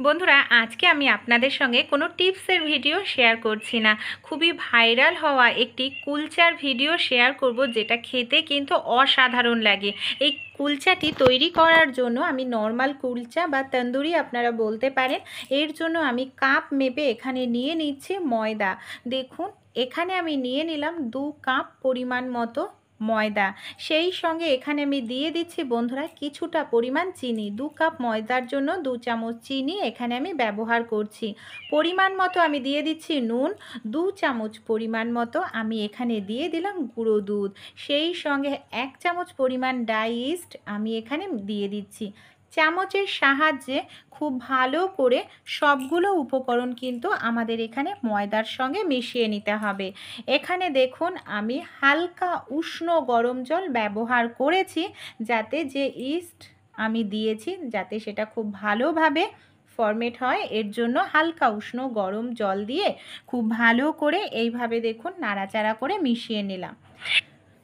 বন্ধুরা, আজকে আমি আপনাদের সঙ্গে কোনো টিপসের ভিডিও শেয়ার করছি না। খুবই ভাইরাল হওয়া একটি কুলচার ভিডিও শেয়ার করব, যেটা খেতে কিন্তু অসাধারণ লাগে। এই কুলচাটি তৈরি করার জন্য আমি নর্মাল কুলচা বা তন্দুরি আপনারা বলতে পারেন, এর জন্য আমি কাপ মেপে এখানে নিয়ে নিচ্ছি ময়দা। দেখুন, এখানে আমি নিয়ে নিলাম 2 কাপ পরিমাণ মতো ময়দা। সেই সঙ্গে এখানে আমি দিয়ে দিচ্ছি বন্ধুরা কিছুটা পরিমাণ চিনি। 2 কাপ ময়দার জন্য 2 চামচ চিনি এখানে আমি ব্যবহার করছি। পরিমাণ মতো আমি দিয়ে দিচ্ছি নুন। 2 চামচ পরিমাণ মতো আমি এখানে দিয়ে দিলাম গুঁড়ো দুধ। সেই সঙ্গে 1 চামচ পরিমাণ ডাই ইস্ট আমি এখানে দিয়ে দিচ্ছি। চামচের সাহায্যে খুব ভালো করে সবগুলো উপকরণ কিন্তু আমাদের এখানে ময়দার সঙ্গে মিশিয়ে নিতে হবে। এখানে দেখুন, আমি হালকা উষ্ণ গরম জল ব্যবহার করেছি, যাতে যে ইস্ট আমি দিয়েছি যাতে সেটা খুব ভালোভাবে ফরমেট হয়। এর জন্য হালকা উষ্ণ গরম জল দিয়ে খুব ভালো করে এইভাবে দেখুন নাড়াচাড়া করে মিশিয়ে নিলাম।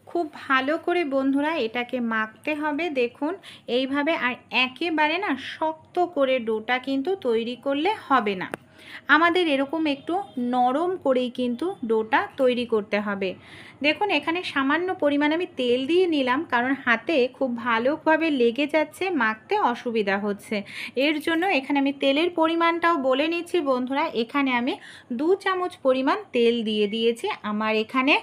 খুব ভালো করে বন্ধুরা এটাকে মাখতে হবে। দেখুন এইভাবে, আর একেবারে না শক্ত করে ডোটা কিন্তু তৈরি করলে হবে না। আমাদের এরকম একটু নরম করেই কিন্তু ডোটা তৈরি করতে হবে। দেখুন এখানে সামান্য পরিমাণে আমি তেল দিয়ে নিলাম, কারণ হাতে খুব ভালোভাবে লেগে যাচ্ছে, মাখতে অসুবিধা হচ্ছে। এর জন্য এখানে আমি তেলের পরিমাণটাও বলে নিচ্ছি বন্ধুরা। এখানে আমি 2 চামচ পরিমাণ তেল দিয়ে দিয়েছি আমার এখানে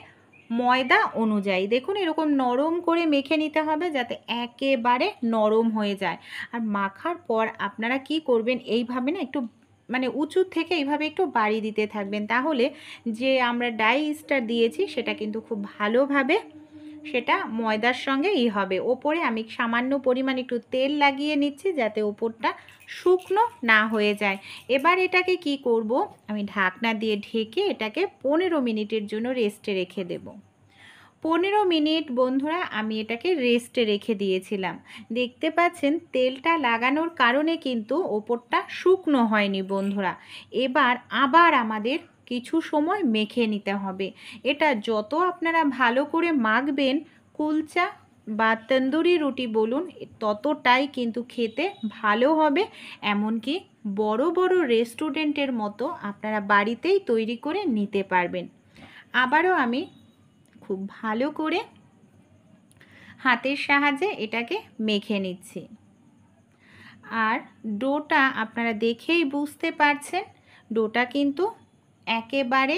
ময়দা অনুযায়ী। দেখুন এরকম নরম করে মেখে নিতে হবে, যাতে একেবারে নরম হয়ে যায়। আর মাখার পর আপনারা কি করবেন, এইভাবে না একটু উঁচু থেকে এইভাবে একটু বাড়ি দিতে থাকবেন, তাহলে যে আমরা ডাই ইস্টটা দিয়েছি সেটা কিন্তু খুব ভালোভাবে সেটা ময়দার সঙ্গে হবে। ওপরে আমি সামান্য পরিমাণ একটু তেল লাগিয়ে নিচ্ছি, যাতে ওপরটা শুকনো না হয়ে যায়। এবার এটাকে কি করব, আমি ঢাকনা দিয়ে ঢেকে এটাকে 15 মিনিটের জন্য রেস্টে রেখে দেব। 15 মিনিট বন্ধুরা আমি এটাকে রেস্টে রেখে দিয়েছিলাম। দেখতে পাচ্ছেন তেলটা লাগানোর কারণে কিন্তু ওপরটা শুকনো হয়নি বন্ধুরা। এবার আবার আমাদের কিছু সময় মেখে নিতে হবে। এটা যত আপনারা ভালো করে মাখবেন, কুলচা বা তন্দুরি রুটি বলুন, ততটাই কিন্তু খেতে ভালো হবে। এমনকি বড় বড় রেস্টুরেন্টের মতো আপনারা বাড়িতেই তৈরি করে নিতে পারবেন। আবারও আমি খুব ভালো করে হাতের সাহায্যে এটাকে মেখে নিচ্ছি। আর ডোটা আপনারা দেখেই বুঝতে পারছেন, ডোটা কিন্তু একেবারে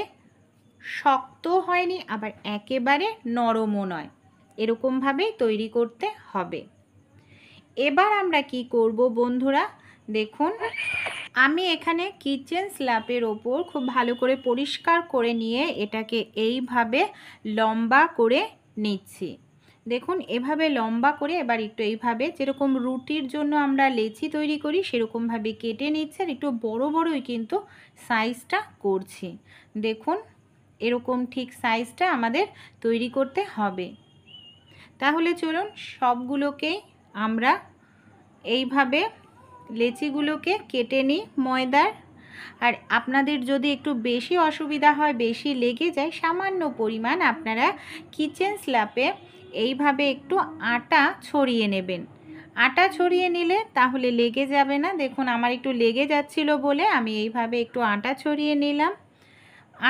শক্ত হয়নি, আবার একেবারে নরমও নয়। এরকমভাবেই তৈরি করতে হবে। এবার আমরা কি করব বন্ধুরা, দেখুন আমি এখানে কিচেন স্ল্যাপের ওপর খুব ভালো করে পরিষ্কার করে নিয়ে এটাকে এইভাবে লম্বা করে নিচ্ছি। দেখুন এভাবে লম্বা করে এবার একটু এইভাবে, যেরকম রুটির জন্য আমরা লেচি তৈরি করি সেরকমভাবে কেটে নিচ্ছে। আর একটু বড় বড়ই কিন্তু সাইজটা করছি। দেখুন এরকম ঠিক সাইজটা আমাদের তৈরি করতে হবে। তাহলে চলুন সবগুলোকেই আমরা এইভাবে লেচিগুলোকে কেটে নিই ময়দার। আর আপনাদের যদি একটু বেশি অসুবিধা হয়, বেশি লেগে যায়, সামান্য পরিমাণ আপনারা কিচেন স্ল্যাপে এইভাবে একটু আটা ছড়িয়ে নেবেন। আটা ছড়িয়ে নিলে তাহলে লেগে যাবে না। দেখুন আমার একটু লেগে যাচ্ছিল বলে আমি এইভাবে একটু আটা ছড়িয়ে নিলাম।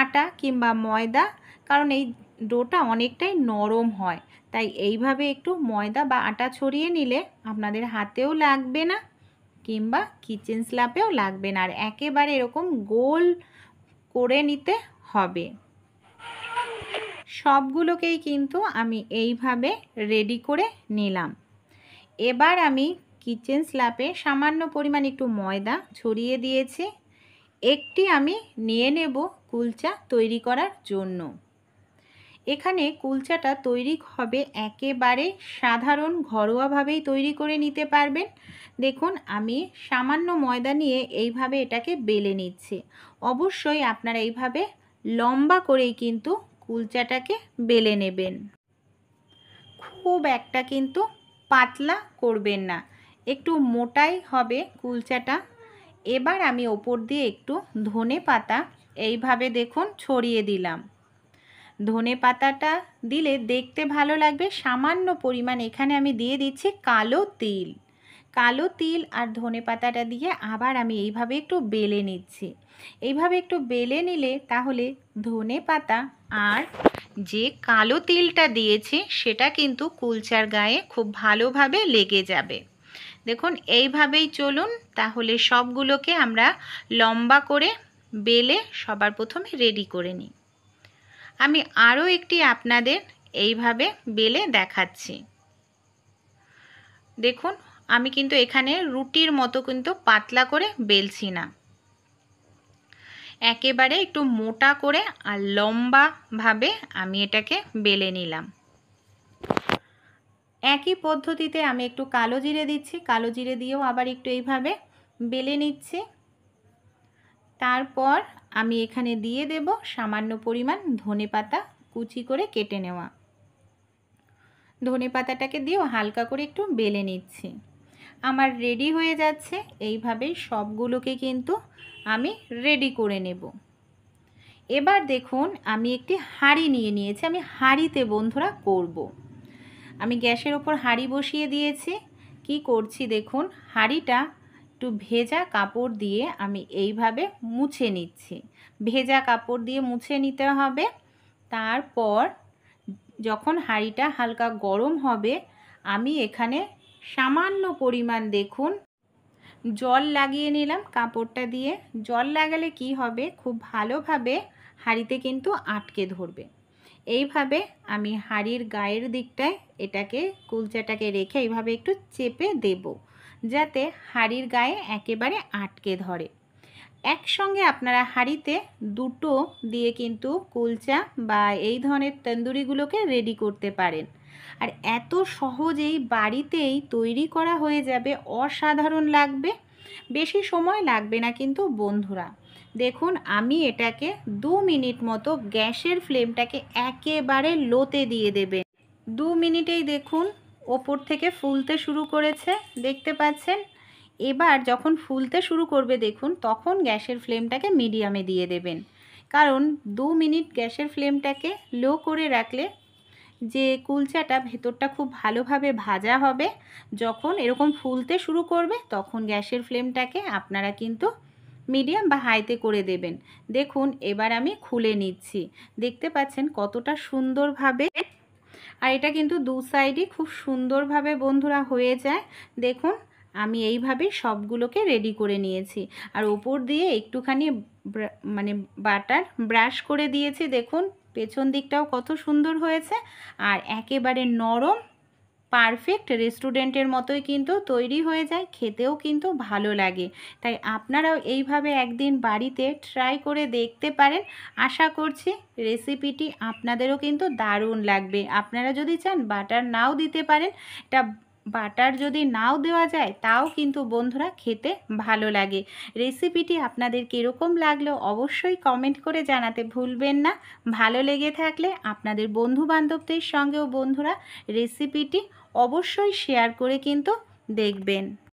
আটা কিংবা ময়দা, কারণ এই ডোটা অনেকটাই নরম হয়, তাই এইভাবে একটু ময়দা বা আটা ছড়িয়ে নিলে আপনাদের হাতেও লাগবে না কিংবা কিচেন স্ল্যাপেও লাগবে না। আর একেবারে এরকম গোল করে নিতে হবে। সবগুলোকেই কিন্তু আমি এইভাবে রেডি করে নিলাম। এবার আমি কিচেন স্ল্যাপে সামান্য পরিমাণ একটু ময়দা ছড়িয়ে দিয়েছি। একটি আমি নিয়ে নেব কুলচা তৈরি করার জন্য। এখানে কুলচাটা তৈরি হবে একেবারে সাধারণ ঘরোয়াভাবেই তৈরি করে নিতে পারবেন। দেখুন আমি সামান্য ময়দা নিয়ে এইভাবে এটাকে বেলে নিচ্ছি। অবশ্যই আপনারা এইভাবে লম্বা করেই কিন্তু কুলচাটাকে বেলে নেবেন। খুব একটা কিন্তু পাতলা করবেন না, একটু মোটাই হবে কুলচাটা। এবার আমি ওপর দিয়ে একটু ধনে পাতা এইভাবে দেখুন ছড়িয়ে দিলাম। ধনে পাতাটা দিলে দেখতে ভালো লাগবে। সামান্য পরিমাণ এখানে আমি দিয়ে দিচ্ছি কালো তিল। কালো তিল আর ধনেপাতাটা দিয়ে আবার আমি এইভাবে একটু বেলে নিচ্ছি। এইভাবে একটু বেলে নিলে তাহলে ধনেপাতা আর যে কালো তিলটা দিয়েছি সেটা কিন্তু কুলচার গায়ে খুব ভালোভাবে লেগে যাবে। দেখুন এইভাবেই চলুন, তাহলে সবগুলোকে আমরা লম্বা করে বেলে সবার প্রথমে রেডি করে নিই। আমি আরও একটি আপনাদের এইভাবে বেলে দেখাচ্ছি। দেখুন আমি কিন্তু এখানে রুটির মতো কিন্তু পাতলা করে বেলছি না, একেবারে একটু মোটা করে আর লম্বাভাবে আমি এটাকে বেলে নিলাম। একই পদ্ধতিতে আমি একটু কালো জিরে দিচ্ছি, কালো জিরে দিয়েও আবার একটু এইভাবে বেলে নিচ্ছি। তারপর আমি এখানে দিয়ে দেব সামান্য পরিমাণ ধনেপাতা কুচি করে কেটে নেওয়া। ধনেপাতাটাকে দিয়েও হালকা করে একটু বেলে নিচ্ছি। আমার রেডি হয়ে যাচ্ছে। এইভাবেই সবগুলোকে কিন্তু আমি রেডি করে নেব। এবার দেখুন আমি একটি হাঁড়ি নিয়ে নিয়েছি, আমি হাঁড়িতে বন্ধুরা করব। আমি গ্যাসের ওপর হাঁড়ি বসিয়ে দিয়েছি। কি করছি দেখুন, হাঁড়িটা একটু ভেজা কাপড় দিয়ে আমি এইভাবে মুছে নিচ্ছি। ভেজা কাপড় দিয়ে মুছে নিতে হবে। তারপর যখন হাঁড়িটা হালকা গরম হবে আমি এখানে সামান্য পরিমাণ দেখুন জল লাগিয়ে নিলাম কাপড়টা দিয়ে। জল লাগালে কি হবে, খুব ভালোভাবে হাঁড়িতে কিন্তু আটকে ধরবে। এইভাবে আমি হাঁড়ির গায়ের দিকটায় এটাকে কুলচাটাকে রেখে এইভাবে একটু চেপে দেব, যাতে হাঁড়ির গায়ে একেবারে আটকে ধরে। একসঙ্গে আপনারা হাঁড়িতে দুটো দিয়ে কিন্তু কুলচা বা এই ধরনের তন্দুরিগুলোকে রেডি করতে পারেন। আর এত সহজেই বাড়িতেই তৈরি করা হয়ে যাবে, অসাধারণ লাগবে। বেশি সময় লাগবে না কিন্তু বন্ধুরা। দেখুন আমি এটাকে 2 মিনিট মতো গ্যাসের ফ্লেমটাকে একেবারে লোতে দিয়ে দেবেন। 2 মিনিটেই দেখুন ওপর থেকে ফুলতে শুরু করেছে, দেখতে পাচ্ছেন। এবার যখন ফুলতে শুরু করবে দেখুন, তখন গ্যাসের ফ্লেমটাকে মিডিয়ামে দিয়ে দেবেন। কারণ 2 মিনিট গ্যাসের ফ্লেমটাকে লো করে রাখলে যে কুলচাটা ভেতরটা খুব ভালোভাবে ভাজা হবে। যখন এরকম ফুলতে শুরু করবে তখন গ্যাসের ফ্লেমটাকে আপনারা কিন্তু মিডিয়াম বা হাইতে করে দেবেন। দেখুন এবার আমি খুলে নিচ্ছি, দেখতে পাচ্ছেন কতটা সুন্দরভাবে। আর এটা কিন্তু দু সাইডই খুব সুন্দরভাবে বন্ধুরা হয়ে যায়। দেখুন আমি এইভাবেই সবগুলোকে রেডি করে নিয়েছি। আর ওপর দিয়ে একটুখানি মানে বাটার ব্রাশ করে দিয়েছি। দেখুন পেছন দিকটাও কত সুন্দর হয়েছে। আর একেবারে নরম, পারফেক্ট রেস্টুরেন্টের মতোই কিন্তু তৈরি হয়ে যায়, খেতেও কিন্তু ভালো লাগে। তাই আপনারাও এইভাবে একদিন বাড়িতে ট্রাই করে দেখতে পারেন। আশা করছি রেসিপিটি আপনাদেরও কিন্তু দারুণ লাগবে। আপনারা যদি চান বাটার নাও দিতে পারেন, এটা বাটার যদি নাও দেওয়া যায় তাও কিন্তু বন্ধুরা খেতে ভালো লাগে। রেসিপিটি আপনাদের কীরকম লাগলো অবশ্যই কমেন্ট করে জানাতে ভুলবেন না। ভালো লেগে থাকলে আপনাদের বন্ধুবান্ধবদের সঙ্গেও বন্ধুরা রেসিপিটি অবশ্যই শেয়ার করে কিন্তু দেখবেন।